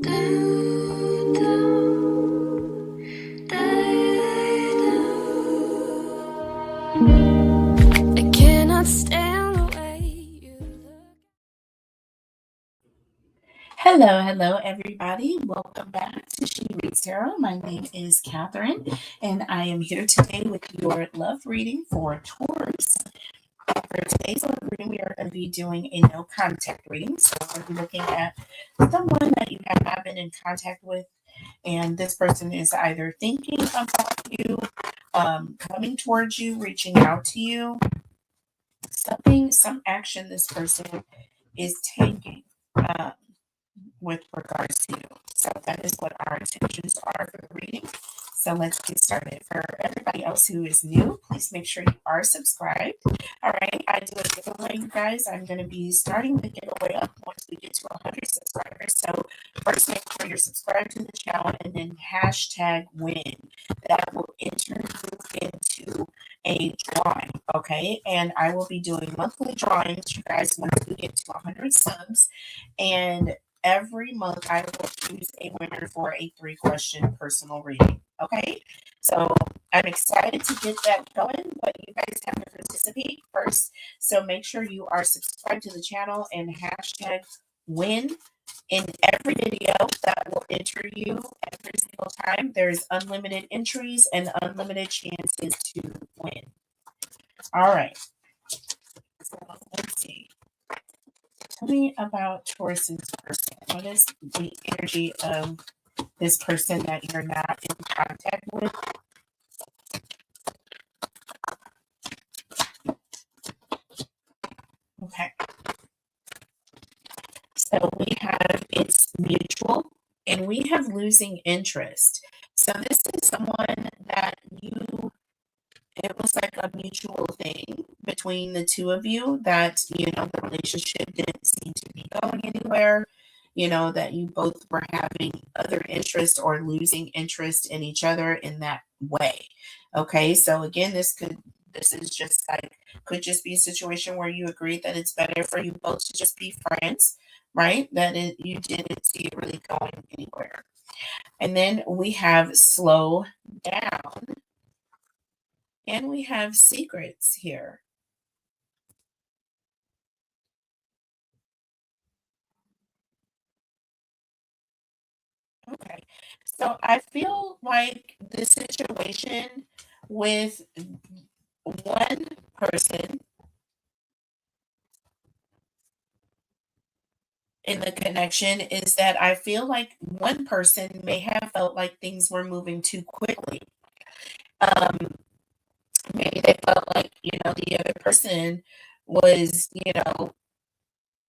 I cannot stand the way you look. Hello, everybody. Welcome back to She Reads Tarot. My name is Catherine, and I am here today with your love reading for Taurus. For today's love reading, we are going to be doing a no contact reading. So we're going to be looking at someone that you have not been in contact with, and this person is either thinking about you, coming towards you, reaching out to you, some action this person is taking. With regards to you. So that is what our intentions are for the reading. So let's get started. For everybody else who is new, please make sure you are subscribed. All right, I do a giveaway, you guys. I'm going to be starting the giveaway up once we get to 100 subscribers. So first, make sure you're subscribed to the channel and then hashtag win. That will enter you into a drawing, okay? And I will be doing monthly drawings, you guys, once we get to 100 subs. And every month I will choose a winner for a 3-question personal reading. Okay, so I'm excited to get that going, but you guys have to participate first. So make sure you are subscribed to the channel and hashtag win in every video. That will enter you every single time. There's unlimited entries and unlimited chances to win. All right, so let's see. Tell me about Taurus's person. What is the energy of this person that you're not in contact with? Okay. So we have it's mutual and we have losing interest. So this is someone that it was like a mutual thing between the two of you that, the relationship didn't seem to be going anywhere, that you both were having other interest or losing interest in each other in that way. Okay, so again, this is just like, could just be a situation where you agreed that it's better for you both to just be friends, right? You didn't see it really going anywhere. And then we have slow down. And we have secrets here. Okay. So I feel like the situation with one person in the connection is that I feel like one person may have felt like things were moving too quickly. Um, Maybe they felt like, the other person was,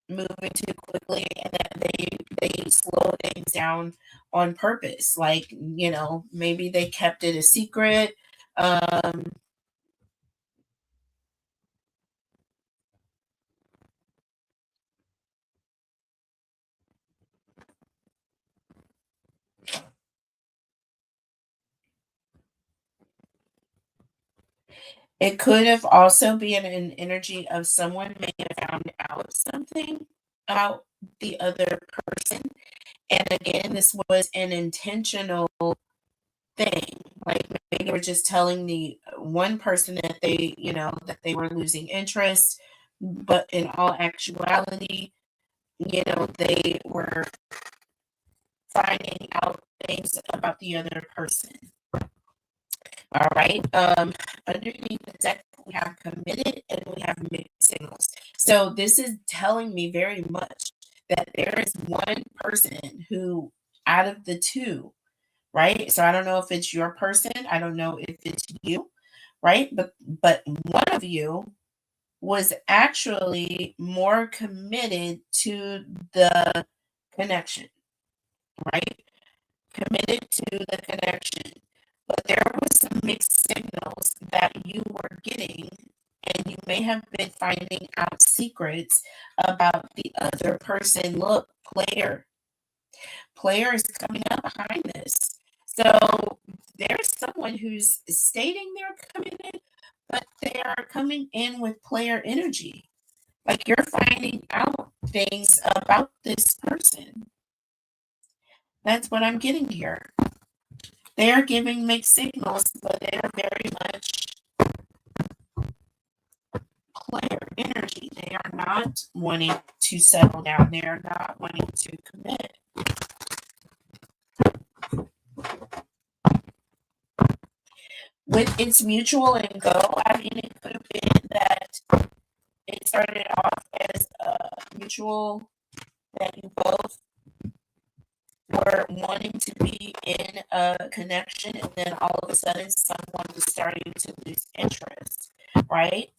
moving too quickly and that they slow things down on purpose, like, maybe they kept it a secret. um it could have also been an energy of someone may have found out something about the other person, and again, this was an intentional thing. Like maybe they were just telling the one person that that they were losing interest, but in all actuality, they were finding out things about the other person. All right. Underneath the deck, we have committed and we have mixed signals. So this is telling me very much that there is one person who, out of the two, right? So I don't know if it's your person. I don't know if it's you, right? But one of you was actually more committed to the connection, right? Committed to the connection. But there was some mixed signals that you were getting, and you may have been finding out secrets about the other person. Look, player is coming up behind this. So there's someone who's stating they're committed, but they are coming in with player energy. Like you're finding out things about this person. That's what I'm getting here. They are giving mixed signals, but they are very much player energy. They are not wanting to settle down. They are not wanting to commit. With its mutual and go, I mean, it could have been that it started off as a mutual, that you both were wanting to be in a connection, and then all of a sudden someone was starting to lose interest, right?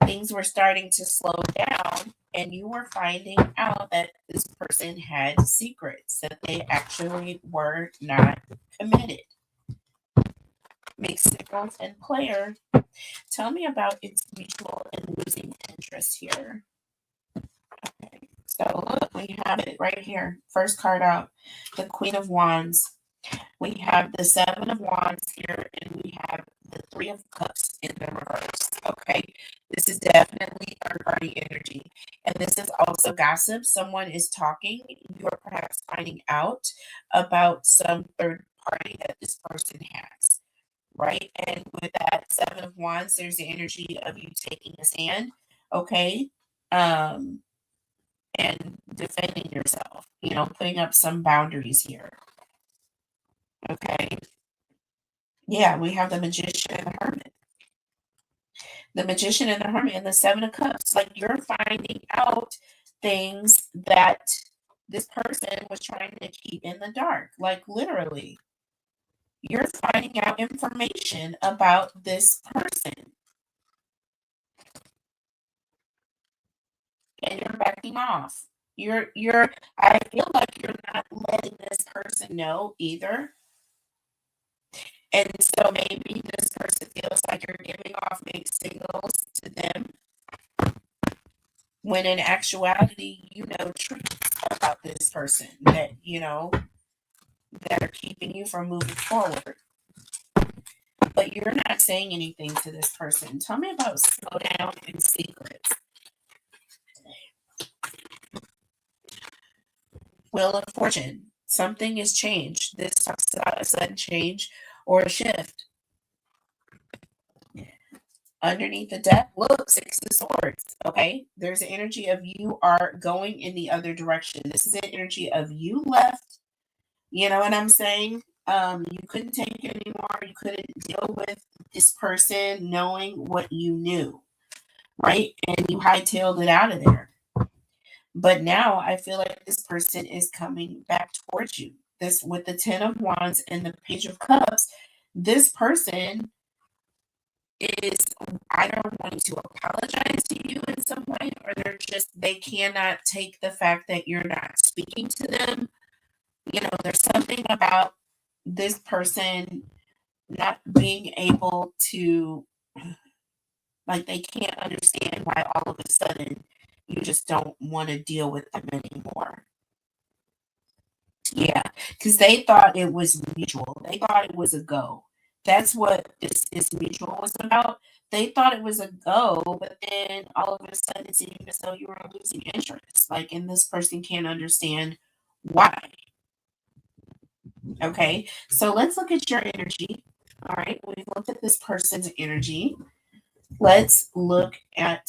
Things were starting to slow down, and you were finding out that this person had secrets, that they actually were not committed. Mixed signals and player. Tell me about its mutual and losing interest here. Okay, so look, we have it right here. First card out, the Queen of Wands. We have the Seven of Wands here, and we have the Three of Cups in the reverse. Okay, this is definitely third party energy. And this is also gossip. Someone is talking. You are perhaps finding out about some third party that this person has, right? And with that Seven of Wands, there's the energy of you taking a stand, okay? And defending yourself, putting up some boundaries here, okay? Yeah, we have the Magician and the Hermit. The Magician and the Hermit and the Seven of Cups. Like, you're finding out things that this person was trying to keep in the dark. Like, literally, you're finding out information about this person, and you're backing off. I feel like you're not letting this person know either. And so maybe this person feels like you're giving off mixed signals to them, when in actuality, you know truth about this person that, that are keeping you from moving forward. But you're not saying anything to this person. Tell me about slow down and secrets. Wheel of Fortune. Something has changed. This talks about a sudden change or a shift. Underneath the deck, look, Six of Swords. Okay, there's an energy of you are going in the other direction. This is an energy of you left. You know what I'm saying? You couldn't take it anymore. You couldn't deal with this person knowing what you knew, right? And you hightailed it out of there. But now I feel like this person is coming back towards you. This, with the Ten of Wands and the Page of Cups, this person is either wanting to apologize to you in some way, or they cannot take the fact that you're not speaking to them. There's something about this person not being able to, like, they can't understand why all of a sudden you just don't want to deal with them anymore. Yeah, because they thought it was mutual. They thought it was a go. That's what this mutual was about. They thought it was a go, but then all of a sudden it seemed as though you were losing interest. Like, and this person can't understand why. Okay, so let's look at your energy. All right, we've looked at this person's energy. Let's look at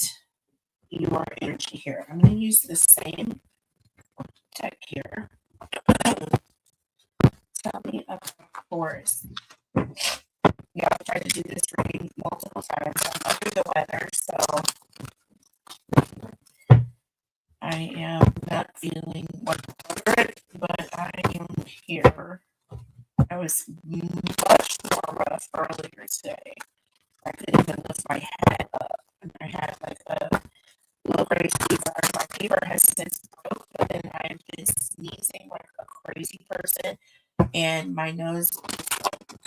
your energy here. I'm going to use the same deck here. Tell me about Taurus. Yeah, I've tried to do this reading multiple times. I'm under the weather, so I am not feeling 100, but I am here. I was much more rough earlier today. I couldn't even lift my head up, and I had like a low grade fever. My fever has since broke, but then I've been sneezing like a crazy person, and my nose is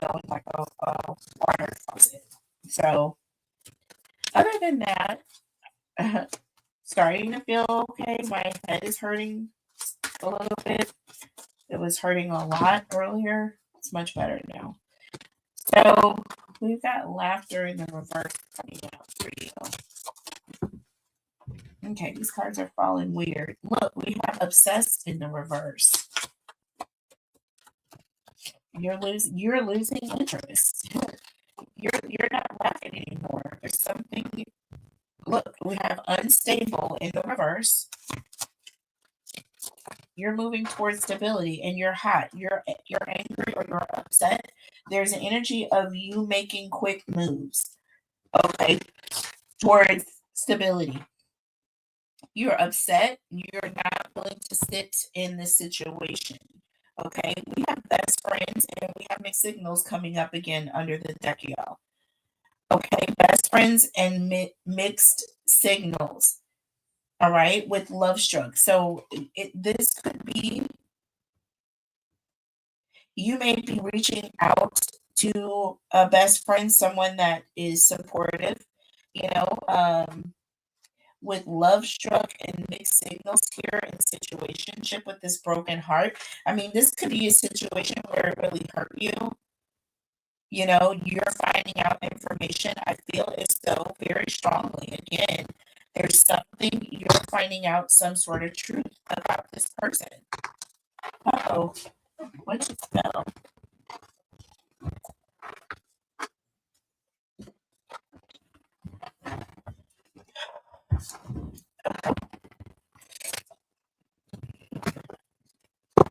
going like a water faucet. So, other than that, starting to feel okay. My head is hurting a little bit. It was hurting a lot earlier. It's much better now. So, we've got laughter in the reverse coming out for you. Okay, these cards are falling weird. Look, we have obsessed in the reverse. You're losing interest. You're not laughing anymore. There's something. Look, we have unstable in the reverse. You're moving towards stability and you're hot. You're angry or you're upset. There's an energy of you making quick moves, okay, towards stability. You're upset. You're not willing to sit in this situation. Okay, we have best friends and we have mixed signals coming up again under the deck, y'all. Okay, best friends and mixed signals. All right, with love struck. So this could be, you may be reaching out to a best friend, someone that is supportive, you know, with love struck and mixed signals here in situationship with this broken heart. I mean, this could be a situation where it really hurt you. You know, you're finding out information. I feel as though very strongly, again, there's something you're finding out some sort of truth about this person. Uh-oh, what you smell?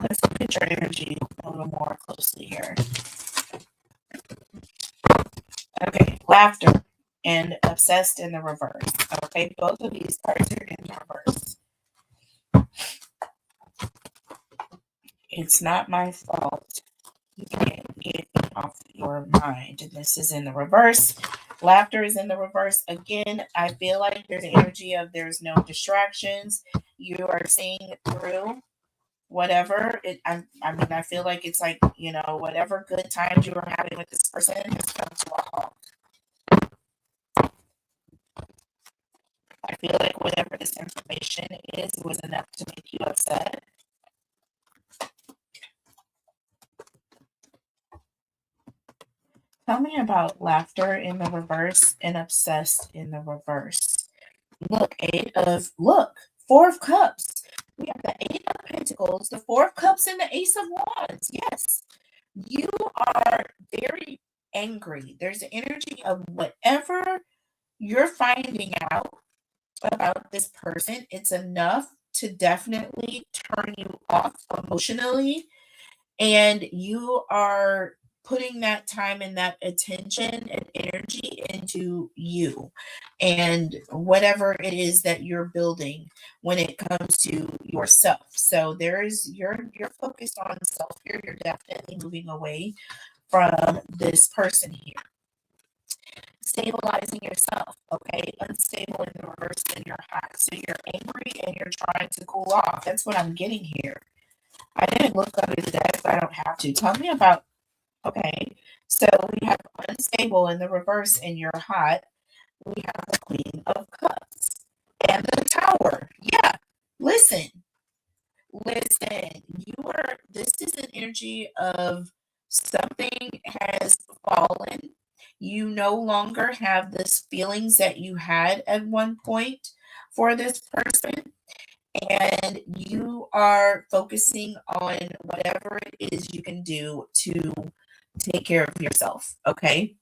Let's look at your energy a little more closely here. Okay, laughter and obsessed in the reverse. Okay, both of these cards are in reverse. It's not my fault. You can't get me off your mind. And this is in the reverse. Laughter is in the reverse. Again, I feel like there's an energy of there's no distractions. You are seeing through whatever it. I mean, I feel like it's like, you know, whatever good times you were having with this person has come to a halt. I feel like whatever this information is was enough to make you upset. Tell me about laughter in the reverse and obsessed in the reverse. Look, Four of Cups. We have the Eight of Pentacles, the Four of Cups, and the Ace of Wands. Yes, you are very angry. There's an energy of whatever you're finding out about this person, it's enough to definitely turn you off emotionally. And you are putting that time and that attention and energy into you and whatever it is that you're building when it comes to yourself. So you're focused on self here. You're definitely moving away from this person here. Stabilizing yourself, okay? Unstable in the reverse in your hot. So you're angry and you're trying to cool off. That's what I'm getting here. I didn't look under the deck, but I don't have to. Tell me about, okay. So we have unstable in the reverse in your hot. We have the Queen of Cups and the Tower. Yeah. Listen, this is an energy of something has fallen. You no longer have this feelings that you had at one point for this person, and you are focusing on whatever it is you can do to take care of yourself. Okay.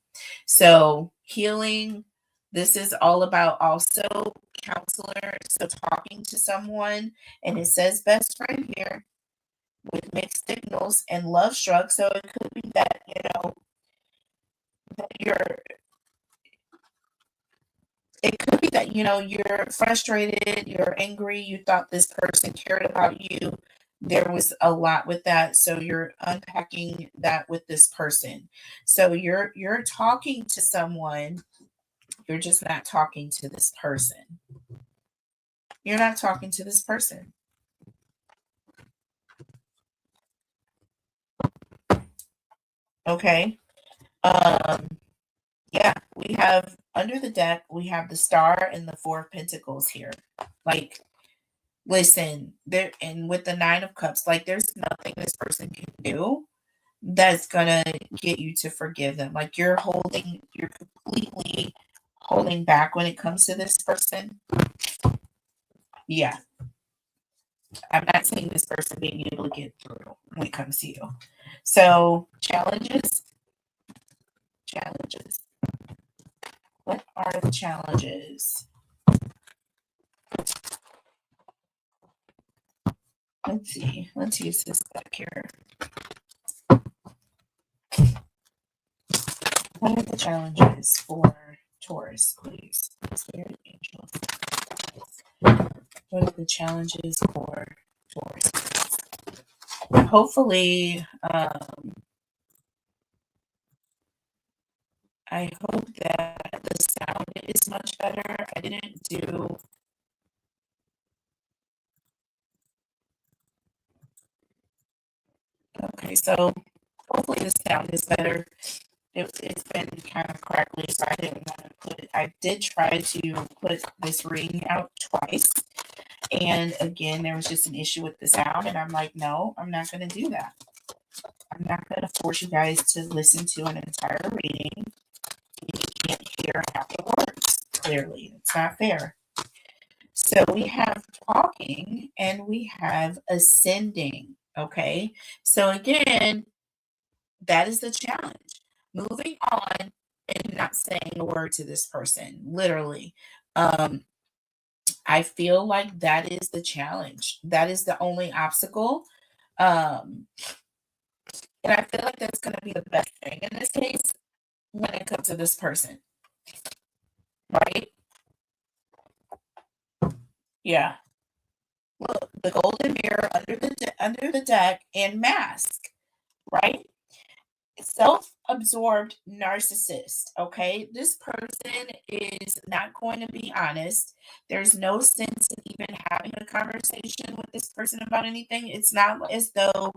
So healing, this is all about also counselor. So talking to someone, and it says best friend here with mixed signals and love struck. So it could be that, that you're, it could be that, you're frustrated, you're angry, you thought this person cared about you. There was a lot with that. So you're unpacking that with this person. So you're talking to someone, you're just not talking to this person. You're not talking to this person. Okay. Um, yeah, we have under the deck, we have the Star and the Four of Pentacles here. Like, listen, there, and with the Nine of Cups, like there's nothing this person can do that's gonna get you to forgive them. Like you're completely holding back when it comes to this person. Yeah. I'm not seeing this person being able to get through when it comes to you. So challenges. Challenges. What are the challenges? Let's see. Let's use this back here. What are the challenges for Taurus, please? Spirit angels. What are the challenges for Taurus? Hopefully, I hope that the sound is much better. I didn't do. Okay, so hopefully the sound is better. It's been kind of crackly, so I didn't want to put it. I did try to put this ring out twice. And again, there was just an issue with the sound. And I'm like, no, I'm not going to do that. I'm not going to force you guys to listen to an entire reading. You can't hear half the words clearly. It's not fair. So we have talking and we have ascending. Okay. So again, that is the challenge. Moving on and not saying a word to this person, literally. I feel like that is the challenge. That is the only obstacle. Um, and I feel like that's going to be the best thing in this case when it comes to this person, right? Yeah. Look, the golden mirror under the deck and mask, right? Self-absorbed narcissist. Okay, this person is not going to be honest. There's no sense in even having a conversation with this person about anything. It's not as though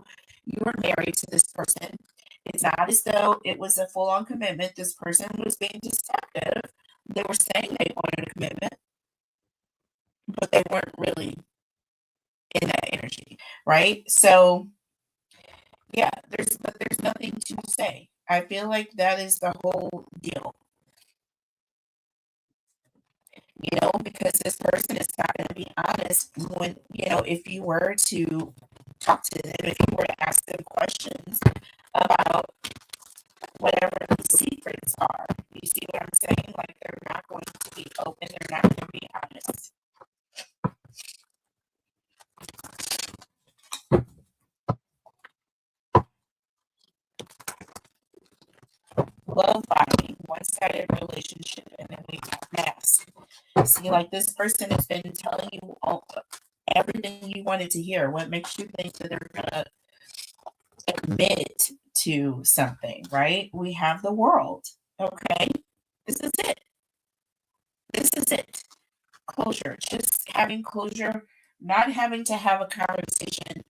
you were married to this person. It's not as though it was a full-on commitment. This person was being deceptive. They were saying they wanted a commitment, but they weren't really in that energy, right? So yeah, there's nothing to say. I feel like that is the whole deal, because this person is not going to be honest when, if you were to talk to them, if you were to ask them questions about whatever the secrets are. You see what I'm saying? Like they're not going to be open, they're not going to be honest. Love bombing, one-sided relationship, and then we have mask. See, like this person has been telling you everything you wanted to hear. What makes you think that they're gonna admit to something, right? We have the world. Okay. This is it. This is it. Closure. Just having closure, not having to have a conversation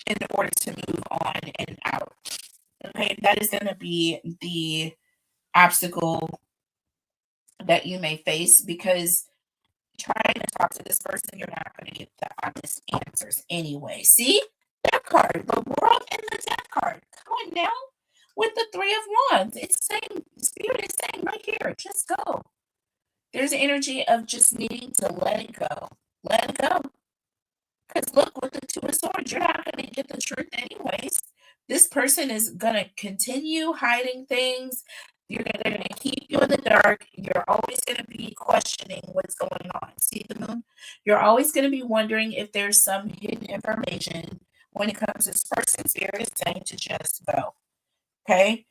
in order to move on and out. Okay. That is going to be the obstacle that you may face because trying to talk to this person, you're not going to get the honest answers anyway. See? Deck card, the world and the deck card. Come on now. With the Three of Wands, it's saying, Spirit is saying right here, just go. There's an energy of just needing to let it go. Let it go. Because look, with the Two of Swords, you're not going to get the truth anyways. This person is going to continue hiding things. They're going to keep you in the dark. You're always going to be questioning what's going on. See the moon? You're always going to be wondering if there's some hidden information when it comes to this person. Spirit is saying to just go. Okay?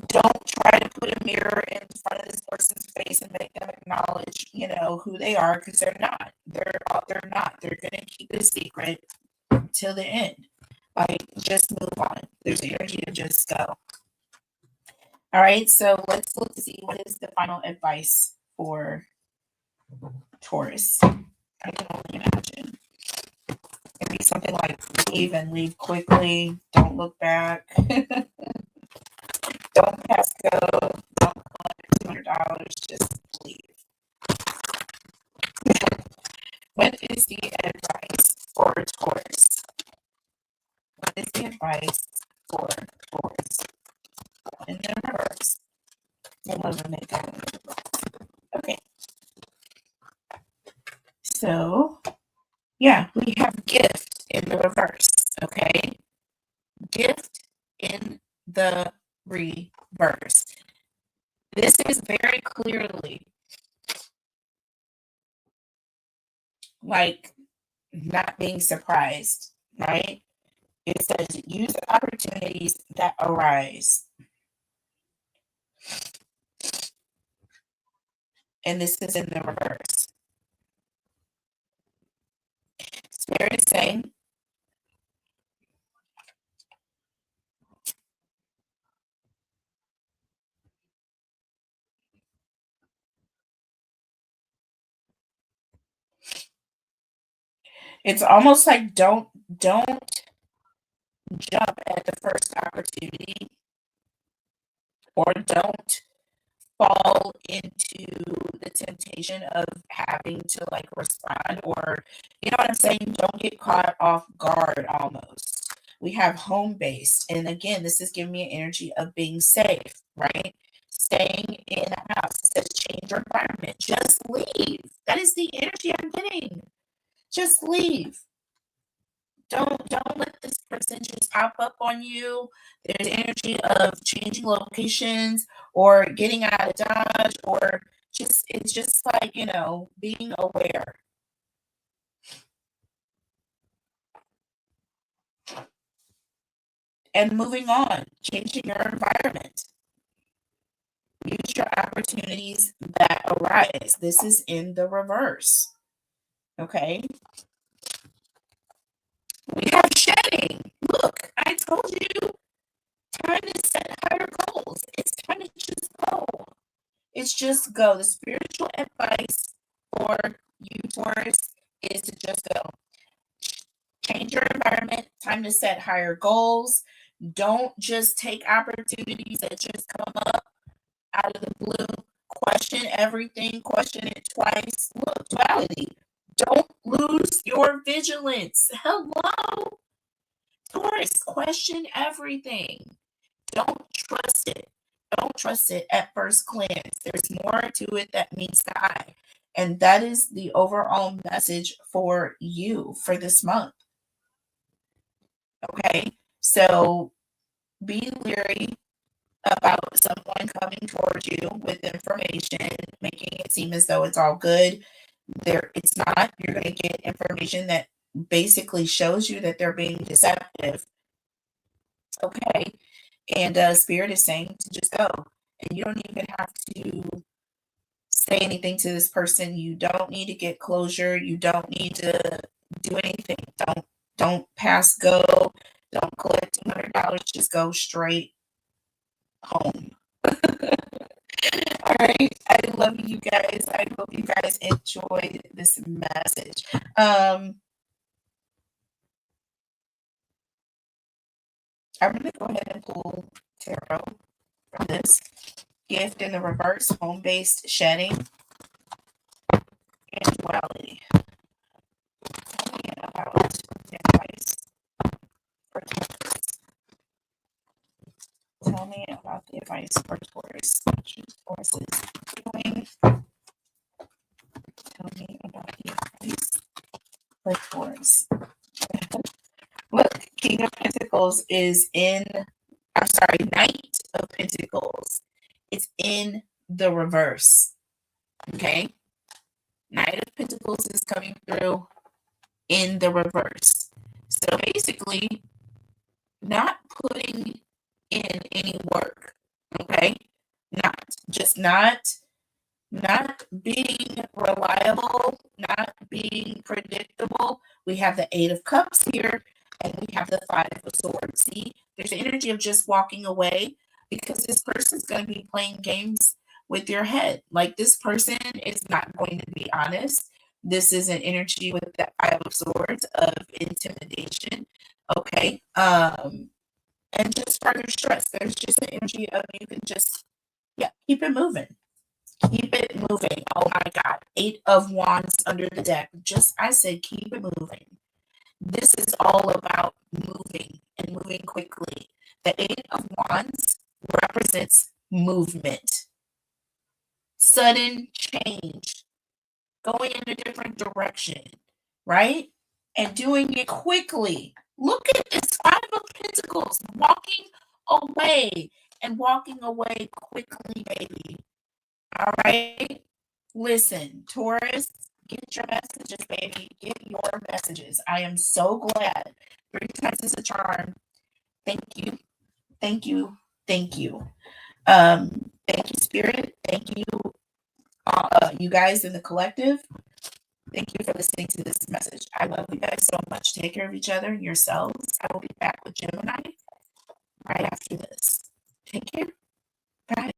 Don't try to put a mirror in front of this person's face and make them acknowledge, who they are, because they're not. They're not. They're gonna keep it a secret till the end. Like, just move on. There's energy to just go. All right, so let's look to see what is the final advice for Taurus. I can only imagine. Maybe something like leave and leave quickly. Don't look back. Don't pass go. Don't collect $200. Just leave. What is the advice for Taurus? What is the advice for Taurus? In the reverse. Okay. So, yeah, we have gift in the reverse. Okay. the reverse. This is very clearly like not being surprised, right? It says use opportunities that arise. And this is in the reverse. Spirit is saying, it's almost like don't jump at the first opportunity, or don't fall into the temptation of having to like respond, or you know what I'm saying, don't get caught off guard. Almost, we have home based, and again this is giving me an energy of being safe, right? Staying in the house. It says change your environment, just leave. That is the energy I'm getting. Just leave. Don't let this person just pop up on you. There's energy of changing locations or getting out of Dodge, or just it's just like, being aware and moving on, changing your environment. Use your opportunities that arise. This is in the reverse. Okay. We have shedding. Look, I told you, time to set higher goals. It's time to just go. It's just go. The spiritual advice for you, Taurus, is to just go. Change your environment. Time to set higher goals. Don't just take opportunities that just come up out of the blue. Question everything. Question it twice. Look, duality. Don't lose your vigilance. Hello, Taurus. Question everything. Don't trust it. Don't trust it at first glance. There's more to it that meets the eye. And that is the overall message for you for this month. Okay. So be leery about someone coming towards you with information, making it seem as though it's all good. It's not. You're going to get information that basically shows you that they're being deceptive. Okay. And Spirit is saying to just go. And you don't even have to say anything to this person. You don't need to get closure. You don't need to do anything. Don't pass go. Don't collect $200. Just go straight home. All right. I love you guys. I hope you guys enjoyed this message. I'm going to go ahead and pull tarot from this. Gift in the reverse, home-based shedding, and duality. Tell me about the advice for Taurus. Tell me about the advice for Taurus. Taurus is doing. Tell me about the advice for Taurus. Look, King of Pentacles is in, I'm sorry, Knight of Pentacles. It's in the reverse. Okay? Knight of Pentacles is coming through in the reverse. So basically, not putting in any work. Okay? Not being reliable, not being predictable. We have the Eight of Cups here, and we have the Five of Swords. See, there's the energy of just walking away, because this person's going to be playing games with your head. Like, this person is not going to be honest. This is an energy with the Five of Swords of intimidation. Okay. And just further stress. There's just an energy of you can just, keep it moving. Keep it moving. Oh my God. Eight of Wands under the deck. I said, keep it moving. This is all about moving and moving quickly. The Eight of Wands represents movement, sudden change, going in a different direction, right? And doing it quickly. Look at this Five of Pentacles walking away and walking away quickly, baby. All right. Listen, Taurus, get your messages, baby. Get your messages. I am so glad. 3 times is a charm. Thank you. Thank you. Thank you. Thank you, Spirit. Thank you, you guys in the collective. Thank you for listening to this message. I love you guys so much. Take care of each other and yourselves. I will be back with Gemini right after this. Take care. Bye.